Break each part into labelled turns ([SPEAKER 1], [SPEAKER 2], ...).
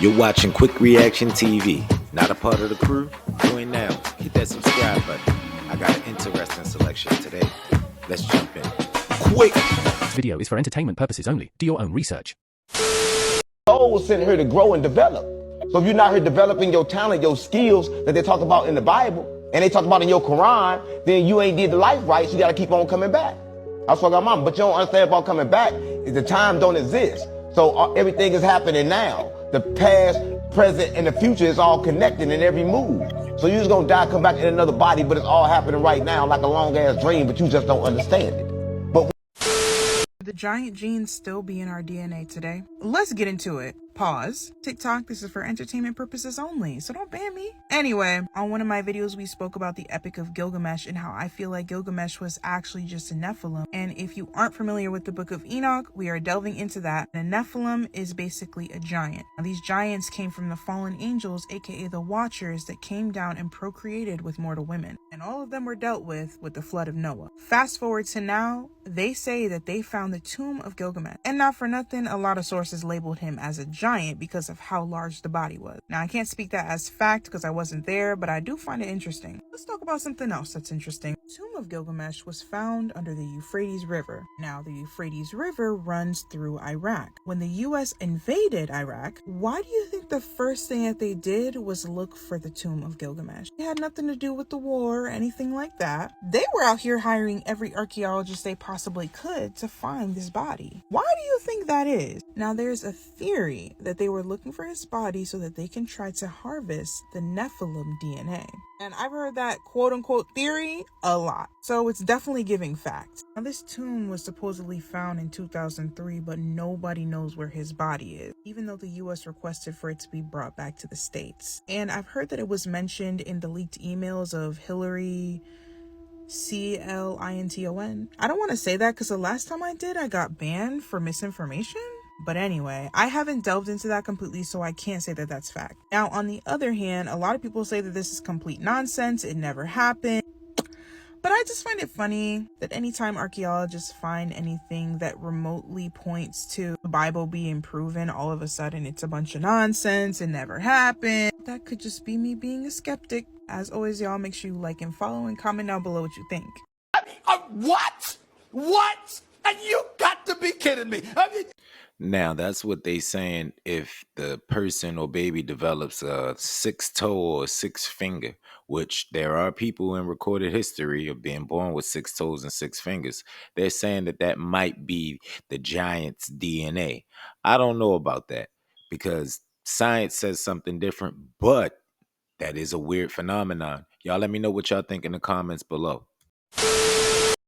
[SPEAKER 1] You're watching Quick Reaction TV. Not a part of the crew? Join now. Hit that subscribe button. I got an interesting selection today. Let's jump in. Quick!
[SPEAKER 2] This video is for entertainment purposes only. Do your own research.
[SPEAKER 3] Soul was sent here to grow and develop. So if you're not here developing your talent, your skills that they talk about in the Bible, and they talk about in your Quran, then you ain't did the life right, so you gotta keep on coming back. That's what I got, mom. But you don't understand about coming back, is the time don't exist. So everything is happening now. The past, present, and the future is all connected in every move. So you're just gonna die, come back in another body, but it's all happening right now like a long ass dream, but you just don't understand it.
[SPEAKER 4] The giant genes still be in our DNA today? Let's get into it. Pause. TikTok, this is for entertainment purposes only, so don't ban me. Anyway, on one of my videos, we spoke about the Epic of Gilgamesh and how I feel like Gilgamesh was actually just a Nephilim. And if you aren't familiar with the Book of Enoch, we are delving into that. A Nephilim is basically a giant. Now, these giants came from the fallen angels, aka the Watchers, that came down and procreated with mortal women. And all of them were dealt with the flood of Noah. Fast forward to now, they say that they found the tomb of Gilgamesh. And not for nothing, a lot of sources labeled him as a giant because of how large the body was. Now, I can't speak that as fact because I wasn't there, but I do find it interesting. Let's talk about something else that's interesting. The tomb of Gilgamesh was found under the Euphrates River. Now, the Euphrates River runs through Iraq. When the US invaded Iraq, why do you think the first thing that they did was look for the tomb of Gilgamesh? It had nothing to do with the war or anything like that. They were out here hiring every archaeologist they possibly could to find this body. Why do you think that is? Now, there's a theory that they were looking for his body so that they can try to harvest the Nephilim DNA. And I've heard that quote-unquote theory a lot, so it's definitely giving fact. Now, this tomb was supposedly found in 2003, but nobody knows where his body is, even though the US requested for it to be brought back to the States. And I've heard that it was mentioned in the leaked emails of Hillary Clinton. I don't want to say that because the last time I did, I got banned for misinformation. But anyway, I haven't delved into that completely, so I can't say that that's fact. Now, on the other hand, a lot of people say that this is complete nonsense. It never happened. But I just find it funny that anytime archaeologists find anything that remotely points to the Bible being proven, all of a sudden it's a bunch of nonsense. It never happened. That could just be me being a skeptic. As always, y'all, make sure you like and follow and comment down below what you think.
[SPEAKER 5] What? What? And you got to be kidding me.
[SPEAKER 1] Now, that's what they saying if the person or baby develops a 6-toe or 6-finger, which there are people in recorded history of being born with 6 toes and 6 fingers. They're saying that that might be the giant's DNA. I don't know about that because science says something different, but that is a weird phenomenon. Y'all let me know what y'all think in the comments below.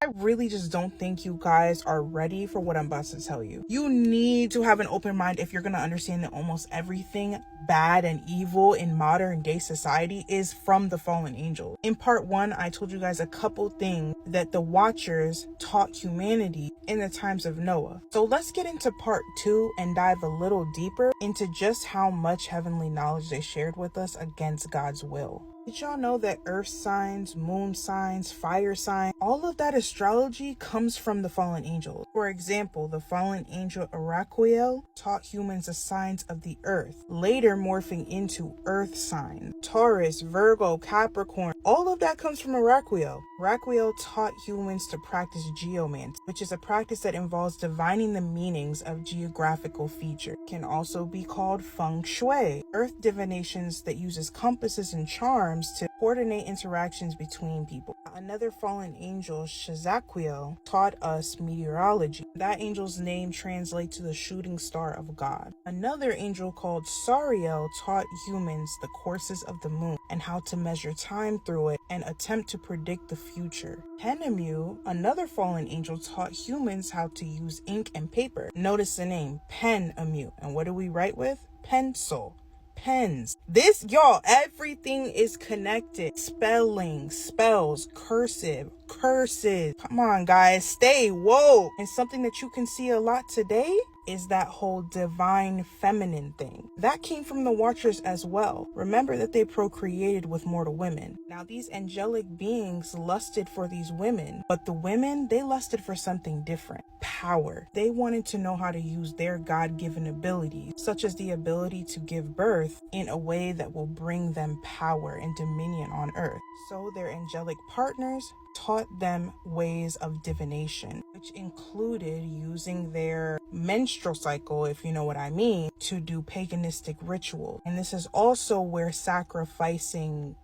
[SPEAKER 4] I really just don't think you guys are ready for what I'm about to tell you. You need to have an open mind if you're going to understand that almost everything bad and evil in modern day society is from the fallen angels. In part 1, I told you guys a couple things that the Watchers taught humanity in the times of Noah. So let's get into part 2 and dive a little deeper into just how much heavenly knowledge they shared with us against God's will. Did y'all know that earth signs, moon signs, fire signs, all of that astrology comes from the fallen angels? For example, the fallen angel Araquiel taught humans the signs of the earth, later morphing into earth signs. Taurus, Virgo, Capricorn, all of that comes from Araquiel. Araquiel taught humans to practice geomancy, which is a practice that involves divining the meanings of geographical features. It can also be called feng shui, earth divinations that uses compasses and charms to coordinate interactions between people. Another fallen angel, Shazaquiel, taught us meteorology. That angel's name translates to the shooting star of God. Another angel called Sariel taught humans the courses of the moon and how to measure time through it and attempt to predict the future. Penemu, another fallen angel, taught humans how to use ink and paper. Notice the name, Penemu. And what do we write with? Pencil. Pens. This, y'all, everything is connected. Spelling, spells, cursive, curses. Come on, guys, stay woke. And something that you can see a lot today is that whole divine feminine thing. That came from the Watchers as well. Remember that they procreated with mortal women. Now, these angelic beings lusted for these women, but the women, they lusted for something different. Power. They wanted to know how to use their God-given abilities, such as the ability to give birth, in a way that will bring them power and dominion on earth. So their angelic partners taught them ways of divination, which included using their menstrual cycle, if you know what I mean, to do paganistic ritual. And this is also where sacrificing,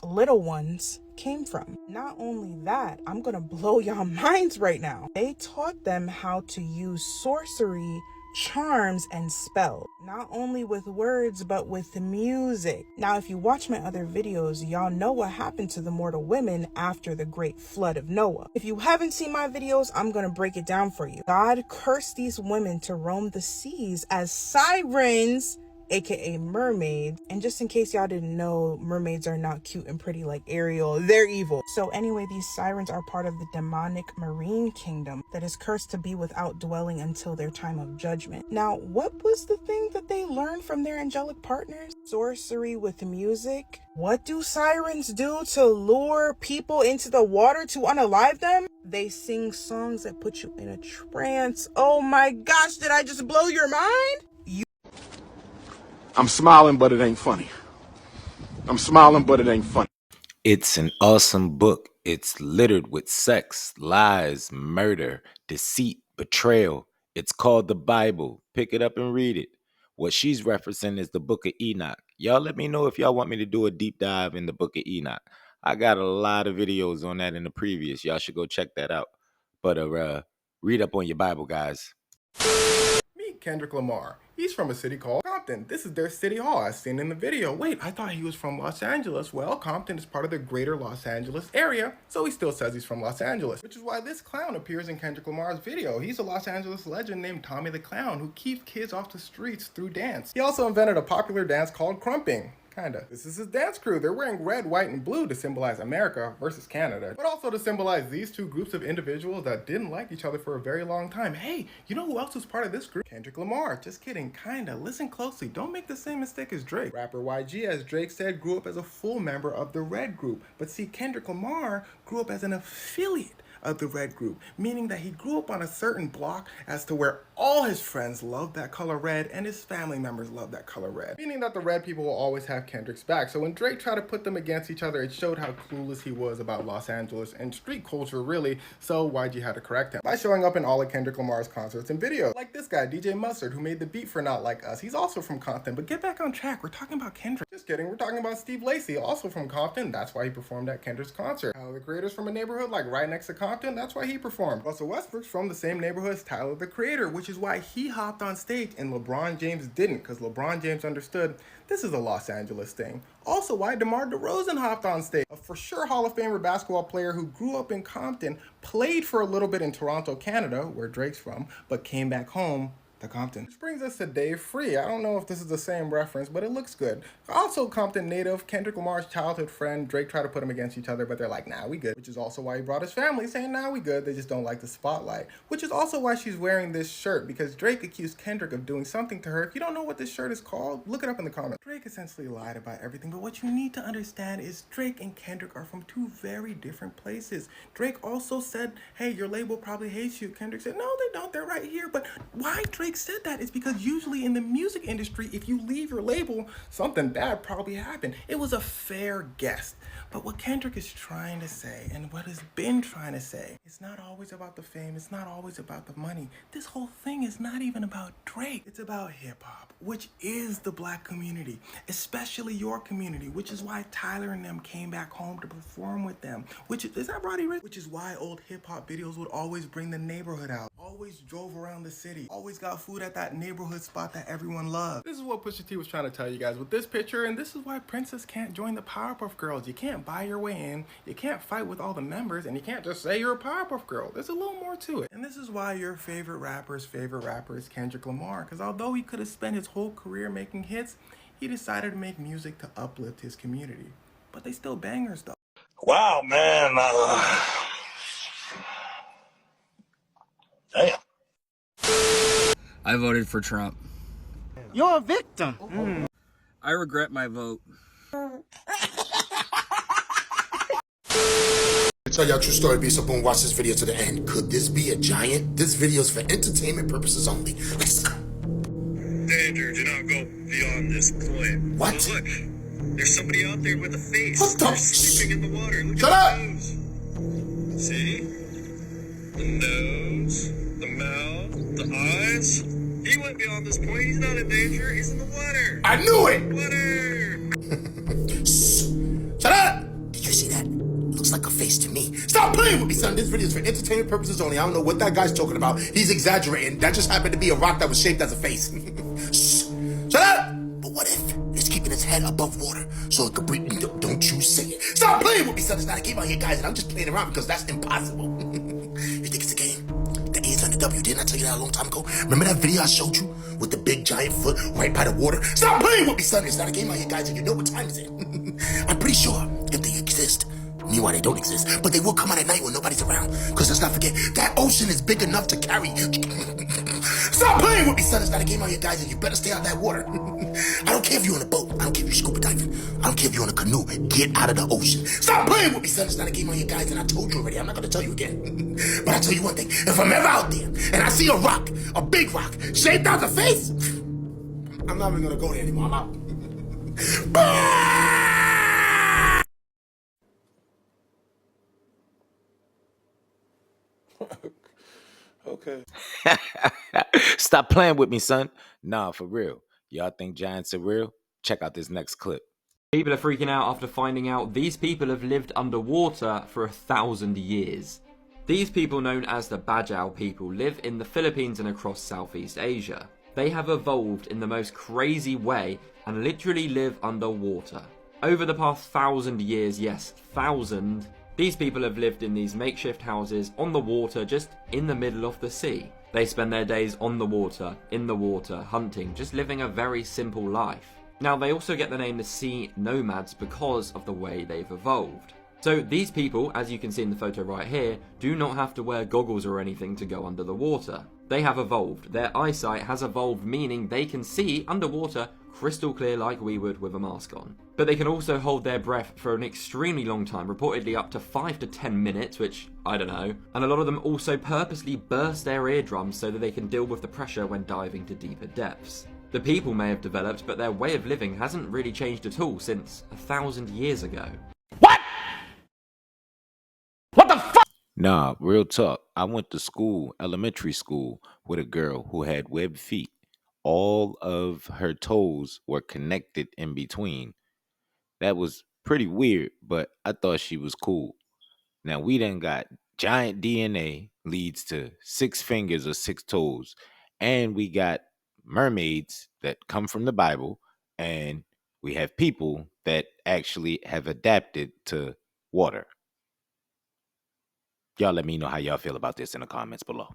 [SPEAKER 4] little ones came from. Not only that, I'm gonna blow y'all minds right now. They taught them how to use sorcery, charms, and spells, not only with words but with music. Now, if you watch my other videos, y'all know what happened to the mortal women after the great flood of Noah. If you haven't seen my videos, I'm gonna break it down for you. God cursed these women to roam the seas as sirens, aka mermaids. And just in case y'all didn't know, mermaids are not cute and pretty like Ariel, they're evil. So anyway, these sirens are part of the demonic marine kingdom that is cursed to be without dwelling until their time of judgment. Now, what was the thing that they learned from their angelic partners? Sorcery with music. What do sirens do to lure people into the water to unalive them? They sing songs that put you in a trance. Oh my gosh, did I just blow your mind?
[SPEAKER 5] I'm smiling, but it ain't funny. I'm smiling, but it ain't funny.
[SPEAKER 1] It's an awesome book. It's littered with sex, lies, murder, deceit, betrayal. It's called the Bible. Pick it up and read it. What she's referencing is the book of Enoch. Y'all let me know if y'all want me to do a deep dive in the book of Enoch. I got a lot of videos on that in the previous. Y'all should go check that out. But read up on your Bible, guys.
[SPEAKER 6] Meet Kendrick Lamar. He's from a city called Compton. This is their city hall as seen in the video. Wait, I thought he was from Los Angeles. Well, Compton is part of the greater Los Angeles area, so he still says he's from Los Angeles, which is why this clown appears in Kendrick Lamar's video. He's a Los Angeles legend named Tommy the Clown who keeps kids off the streets through dance. He also invented a popular dance called crumping. Kinda. This is his dance crew. They're wearing red, white, and blue to symbolize America versus Canada, but also to symbolize these two groups of individuals that didn't like each other for a very long time. Hey, you know who else was part of this group? Kendrick Lamar. Just kidding, kinda. Listen closely. Don't make the same mistake as Drake. Rapper YG, as Drake said, grew up as a full member of the Red Group, but see, Kendrick Lamar grew up as an affiliate of the Red Group, meaning that he grew up on a certain block as to where all his friends loved that color red and his family members loved that color red, meaning that the red people will always have Kendrick's back. So when Drake tried to put them against each other, it showed how clueless he was about Los Angeles and street culture really, so YG had to correct him by showing up in all of Kendrick Lamar's concerts and videos. Like this guy, DJ Mustard, who made the beat for Not Like Us. He's also from Compton, but get back on track, we're talking about Kendrick. Just kidding, we're talking about Steve Lacy, also from Compton. That's why he performed at Kendrick's concert. Tyler, the Creator's from a neighborhood like right next to Compton. That's why he performed. Russell Westbrook's from the same neighborhood as Tyler, the Creator, which is why he hopped on stage and LeBron James didn't, because LeBron James understood this is a Los Angeles thing. Also why DeMar DeRozan hopped on stage. A for sure Hall of Famer basketball player who grew up in Compton, played for a little bit in Toronto, Canada, where Drake's from, but came back home to Compton. Which brings us to Dave Free. I don't know if this is the same reference, but it looks good. Also Compton native, Kendrick Lamar's childhood friend. Drake tried to put them against each other, but they're like, nah, we good. Which is also why he brought his family, saying, nah, we good. They just don't like the spotlight. Which is also why she's wearing this shirt, because Drake accused Kendrick of doing something to her. If you don't know what this shirt is called, look it up in the comments. Drake essentially lied about everything, but what you need to understand is Drake and Kendrick are from two very different places. Drake also said, hey, your label probably hates you. Kendrick said, no, they don't. They're right here. But why Drake said that is because usually in the music industry, if you leave your label, something bad probably happened. It was a fair guess. But what Kendrick is trying to say, and what has been trying to say, it's not always about the fame, it's not always about the money. This whole thing is not even about Drake. It's about hip-hop, which is the black community, especially your community, which is why Tyler and them came back home to perform with them. Which is that Roddy Ricch? Which is why old hip-hop videos would always bring the neighborhood out. Always drove around the city. Always got food at that neighborhood spot that everyone loved. This is what Pusha T was trying to tell you guys with this picture, and this is why Princess can't join the Powerpuff Girls. You can't buy your way in, you can't fight with all the members, and you can't just say you're a Powerpuff Girl. There's a little more to it. And this is why your favorite rapper is Kendrick Lamar, because although he could have spent his whole career making hits, he decided to make music to uplift his community. But they still bangers though.
[SPEAKER 7] Wow, man. Damn. I voted for Trump.
[SPEAKER 8] You're a victim.
[SPEAKER 7] I regret my vote.
[SPEAKER 5] Tell y'all a true story, be so boom, watch this video to the end. Could this be a giant? This video is for entertainment purposes only. Let's go.
[SPEAKER 9] Danger, do not go beyond this point.
[SPEAKER 5] What?
[SPEAKER 9] Oh, look, there's somebody out there with a face.
[SPEAKER 5] What the?
[SPEAKER 9] They're sleeping in the water. Look
[SPEAKER 5] Shut
[SPEAKER 9] at
[SPEAKER 5] up!
[SPEAKER 9] the nose. See? The nose, the mouth, the eyes. He went beyond this point. He's not in danger. He's in the water.
[SPEAKER 5] I knew it!
[SPEAKER 9] Water!
[SPEAKER 5] Shut up! Did you see that? Looks like a face to me. Stop playing with me, son. This video is for entertainment purposes only. I don't know what that guy's talking about. He's exaggerating. That just happened to be a rock that was shaped as a face. Shut up! But what if it's keeping its head above water so it could breathe? Don't you say it. Stop playing with me, son. It's not a game out here, guys, and I'm just playing around because that's impossible. You think it's a game? The A's on the W. Didn't I tell you that a long time ago? Remember that video I showed you with the big giant foot right by the water? Stop playing with me, son. It's not a game out here, guys, and you know what time is it. I'm pretty sure if they exist, meanwhile, they don't exist, but they will come out at night when nobody's around. Because let's not forget, that ocean is big enough to carry. Stop playing with me, son. It's not a game out here, guys, and you better stay out of that water. I don't care if you're on a boat. I don't care if you're scuba diving. I don't care if you're on a canoe. Get out of the ocean. Stop playing with me, son. It's not a game out here, guys, and I told you already. I'm not going to tell you again. But I'll tell you one thing. If I'm ever out there and I see a rock, a big rock, shaped out the face, I'm not even going to go there anymore. I'm out. Bye!
[SPEAKER 1] Okay. Stop playing with me, son. Nah, for real. Y'all think giants are real? Check out this next clip.
[SPEAKER 10] People are freaking out after finding out these people have lived underwater for 1,000 years. These people, known as the Bajau people, live in the Philippines and across Southeast Asia. They have evolved in the most crazy way and literally live underwater. Over the past 1,000 years, yes, 1,000, these people have lived in these makeshift houses on the water, just in the middle of the sea. They spend their days on the water, in the water, hunting, just living a very simple life. Now, they also get the name the sea nomads because of the way they've evolved. So these people, as you can see in the photo right here, do not have to wear goggles or anything to go under the water. They have evolved. Their eyesight has evolved, meaning they can see underwater crystal clear like we would with a mask on. But they can also hold their breath for an extremely long time, reportedly up to 5 to 10 minutes, which, I don't know. And a lot of them also purposely burst their eardrums so that they can deal with the pressure when diving to deeper depths. The people may have developed, but their way of living hasn't really changed at all since 1,000 years ago.
[SPEAKER 3] What? What the fuck?
[SPEAKER 1] Nah, real talk. I went to school, elementary school, with a girl who had webbed feet. All of her toes were connected in between. That was pretty weird, but I thought she was cool. Now, we done got giant DNA leads to 6 fingers or 6 toes, and we got mermaids that come from the Bible, and we have people that actually have adapted to water. Y'all let me know how y'all feel about this in the comments below.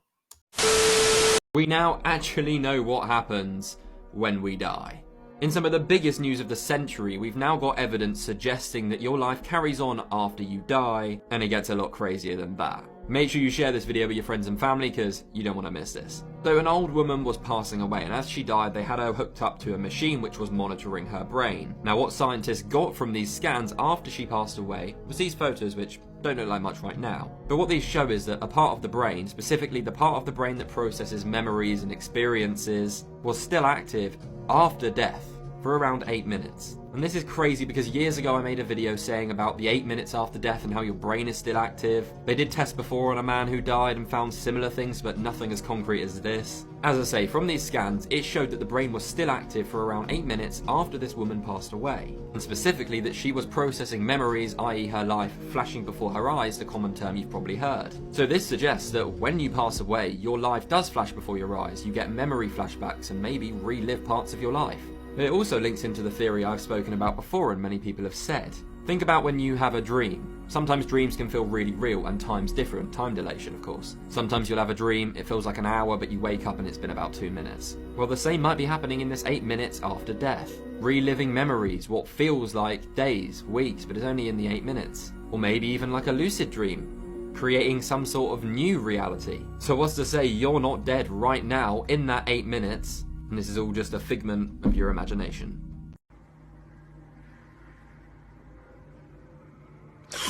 [SPEAKER 10] We now actually know what happens when we die. In some of the biggest news of the century, we've now got evidence suggesting that your life carries on after you die, and it gets a lot crazier than that. Make sure you share this video with your friends and family because you don't want to miss this. So an old woman was passing away, and as she died, they had her hooked up to a machine which was monitoring her brain. Now, what scientists got from these scans after she passed away was these photos, which don't look like much right now. But what these show is that a part of the brain, specifically the part of the brain that processes memories and experiences, was still active after death for around 8 minutes. And this is crazy because years ago I made a video saying about the 8 minutes after death and how your brain is still active. They did tests before on a man who died and found similar things, but nothing as concrete as this. As I say, from these scans, it showed that the brain was still active for around 8 minutes after this woman passed away. And specifically that she was processing memories, i.e. her life, flashing before her eyes, the common term you've probably heard. So this suggests that when you pass away, your life does flash before your eyes. You get memory flashbacks and maybe relive parts of your life. It also links into the theory I've spoken about before and many people have said. Think about when you have a dream. Sometimes dreams can feel really real and time's different, time dilation of course. Sometimes you'll have a dream, it feels like an hour but you wake up and it's been about 2 minutes. Well, the same might be happening in this 8 minutes after death. Reliving memories, what feels like days, weeks, but is only in the 8 minutes. Or maybe even like a lucid dream. creating some sort of new reality. So what's to say you're not dead right now in that 8 minutes, and this is all just a figment of your imagination?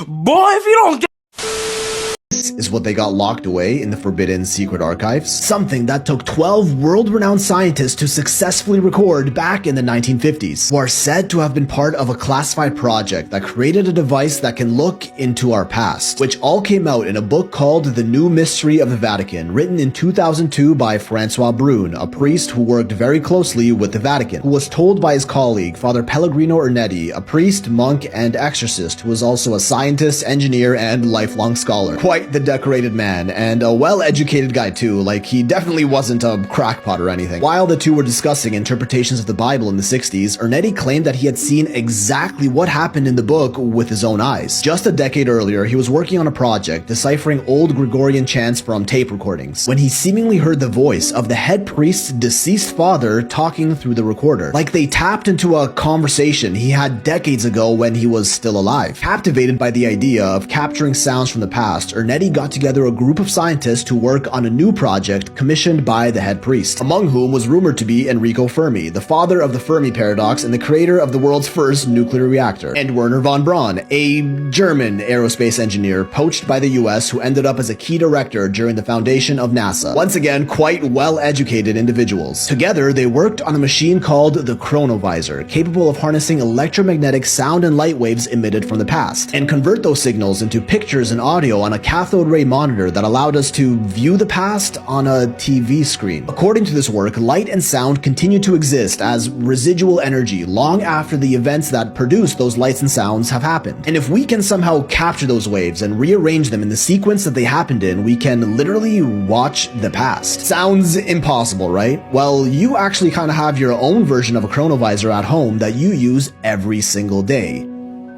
[SPEAKER 8] Boy, if you don't get
[SPEAKER 11] is what they got locked away in the forbidden secret archives. Something that took 12 world-renowned scientists to successfully record back in the 1950s, who are said to have been part of a classified project that created a device that can look into our past, which all came out in a book called The New Mystery of the Vatican, written in 2002 by Francois Brune, a priest who worked very closely with the Vatican, who was told by his colleague, Father Pellegrino Ernetti, a priest, monk, and exorcist, who was also a scientist, engineer, and lifelong scholar. Quite the decorated man, and a well-educated guy too, like he definitely wasn't a crackpot or anything. While the two were discussing interpretations of the Bible in the 60s, Ernetti claimed that he had seen exactly what happened in the book with his own eyes. Just a decade earlier, he was working on a project deciphering old Gregorian chants from tape recordings, when he seemingly heard the voice of the head priest's deceased father talking through the recorder, like they tapped into a conversation he had decades ago when he was still alive. Captivated by the idea of capturing sounds from the past, Ernetti got together a group of scientists to work on a new project commissioned by the head priest, among whom was rumored to be Enrico Fermi, the father of the Fermi paradox and the creator of the world's first nuclear reactor, and Werner von Braun, a German aerospace engineer poached by the US who ended up as a key director during the foundation of NASA. Once again, quite well-educated individuals. Together, they worked on a machine called the chronovisor, capable of harnessing electromagnetic sound and light waves emitted from the past, and convert those signals into pictures and audio on a cathode ray monitor that allowed us to view the past on a TV screen. According to this work, light and sound continue to exist as residual energy long after the events that produce those lights and sounds have happened. And if we can somehow capture those waves and rearrange them in the sequence that they happened in, we can literally watch the past. Sounds impossible, right? Well, you actually kind of have your own version of a chronovisor at home that you use every single day.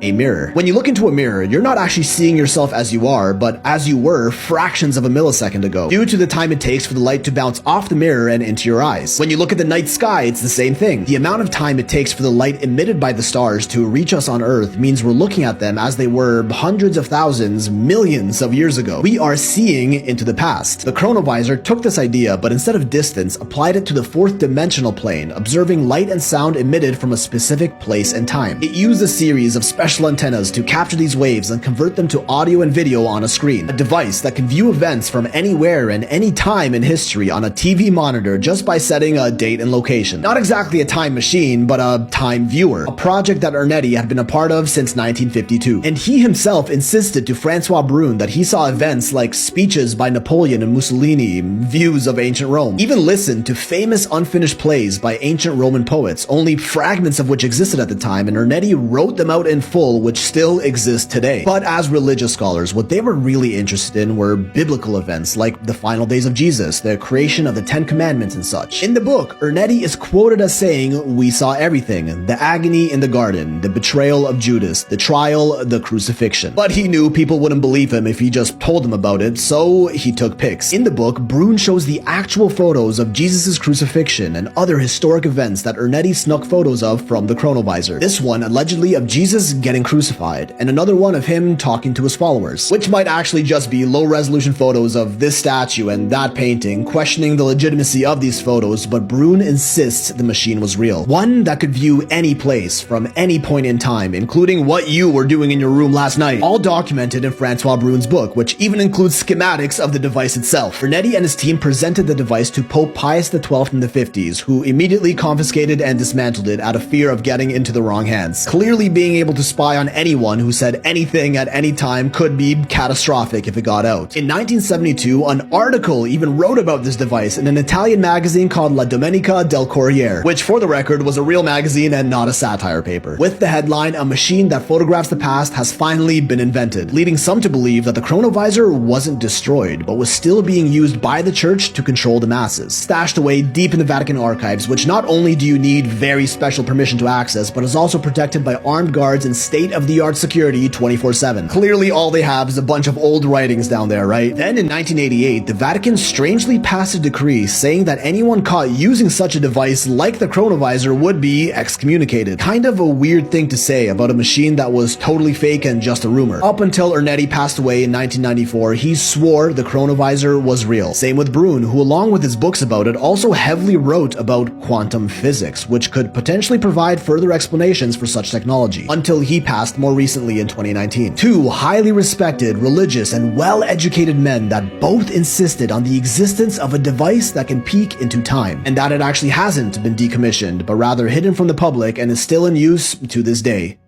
[SPEAKER 11] A mirror. When you look into a mirror, you're not actually seeing yourself as you are, but as you were fractions of a millisecond ago, due to the time it takes for the light to bounce off the mirror and into your eyes. When you look at the night sky, it's the same thing. The amount of time it takes for the light emitted by the stars to reach us on Earth means we're looking at them as they were hundreds of thousands, millions of years ago. We are seeing into the past. The chronovisor took this idea, but instead of distance, applied it to the fourth dimensional plane, observing light and sound emitted from a specific place and time. It used a series of special antennas to capture these waves and convert them to audio and video on a screen, a device that can view events from anywhere and any time in history on a TV monitor just by setting a date and location. Not exactly a time machine, but a time viewer, a project that Ernetti had been a part of since 1952. And he himself insisted to Francois Brune that he saw events like speeches by Napoleon and Mussolini, views of ancient Rome, even listened to famous unfinished plays by ancient Roman poets, only fragments of which existed at the time, and Ernetti wrote them out in full, which still exist today. But as religious scholars, what they were really interested in were biblical events like the final days of Jesus, the creation of the 10 Commandments and such. In the book, Ernetti is quoted as saying, "We saw everything, the agony in the garden, the betrayal of Judas, the trial, the crucifixion." But he knew people wouldn't believe him if he just told them about it, so he took pics. In the book, Brune shows the actual photos of Jesus' crucifixion and other historic events that Ernetti snuck photos of from the chronovisor. This one allegedly of Jesus getting crucified, and another one of him talking to his followers, which might actually just be low-resolution photos of this statue and that painting, questioning the legitimacy of these photos, but Brune insists the machine was real. One that could view any place from any point in time, including what you were doing in your room last night, all documented in Francois Brune's book, which even includes schematics of the device itself. Ernetti and his team presented the device to Pope Pius XII in the 50s, who immediately confiscated and dismantled it out of fear of getting into the wrong hands. Clearly, being able to spy on anyone who said anything at any time could be catastrophic if it got out. In 1972, an article even wrote about this device in an Italian magazine called La Domenica del Corriere, which for the record was a real magazine and not a satire paper, with the headline, "A machine that photographs the past has finally been invented," leading some to believe that the chronovisor wasn't destroyed, but was still being used by the church to control the masses. Stashed away deep in the Vatican archives, which not only do you need very special permission to access, but is also protected by armed guards and state-of-the-art security 24/7. Clearly all they have is a bunch of old writings down there, right? Then in 1988, the Vatican strangely passed a decree saying that anyone caught using such a device like the chronovisor would be excommunicated. Kind of a weird thing to say about a machine that was totally fake and just a rumor. Up until Ernetti passed away in 1994, he swore the chronovisor was real. Same with Brun, who along with his books about it also heavily wrote about quantum physics, which could potentially provide further explanations for such technology, until he passed more recently in 2019. Two highly respected, religious, and well-educated men that both insisted on the existence of a device that can peek into time, and that it actually hasn't been decommissioned, but rather hidden from the public and is still in use to this day.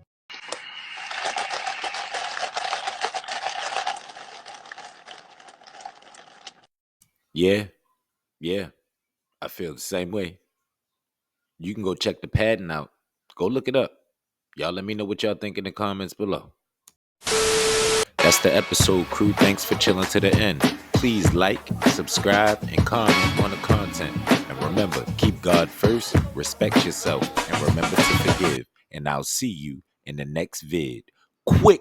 [SPEAKER 1] Yeah, I feel the same way. You can go check the patent out. Go look it up. Y'all let me know what y'all think in the comments below. That's the episode, crew. Thanks for chilling to the end. Please like, subscribe, and comment on the content. And remember, keep God first, respect yourself, and remember to forgive. And I'll see you in the next vid. Quik